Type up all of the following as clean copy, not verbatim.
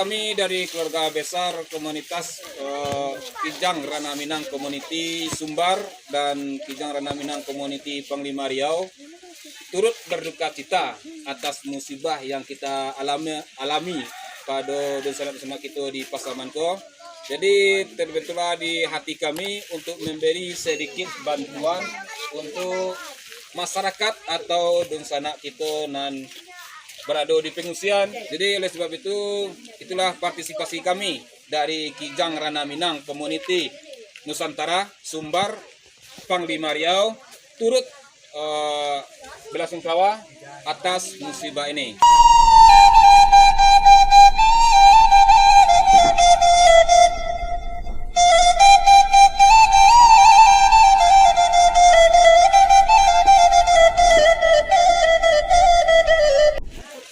Kami dari keluarga besar komunitas Kijang Ranah Minang Community Sumbar dan Kijang Ranah Minang Community Panglima Riau turut berduka cita atas musibah yang kita alami pada dosa bersama kita di Pasamanko. Jadi terbentuklah di hati kami untuk memberi sedikit bantuan untuk masyarakat atau donsana kita nan berada di pengungsian. Jadi oleh sebab itu, itulah partisipasi kami dari Kijang Ranah Minang Community Nusantara Sumbar Panglima Riau turut belasungkawa atas musibah ini.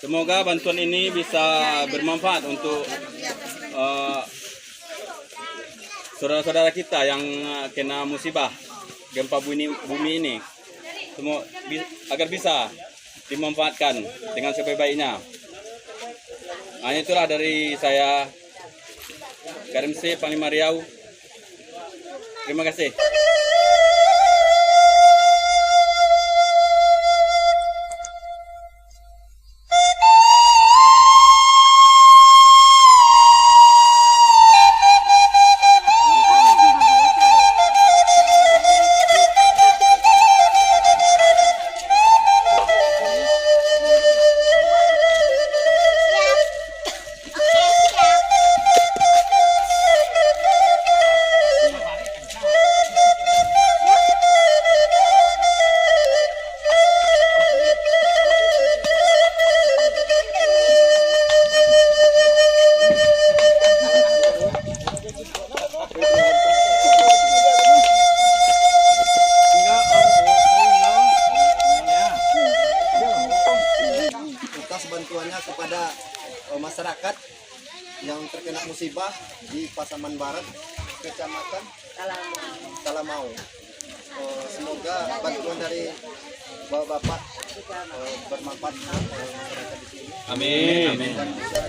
Semoga bantuan ini bisa bermanfaat untuk saudara-saudara kita yang kena musibah gempa bumi ini. Semua agar bisa dimanfaatkan dengan sebaik-baiknya. Hanya itulah dari saya, KRMC Panglima Riau. Terima kasih. Bantuannya kepada masyarakat yang terkena musibah di Pasaman Barat, Kecamatan Talamau. Semoga bantuan dari Bapak bermanfaat masyarakat di sini. Amin. Dan bisa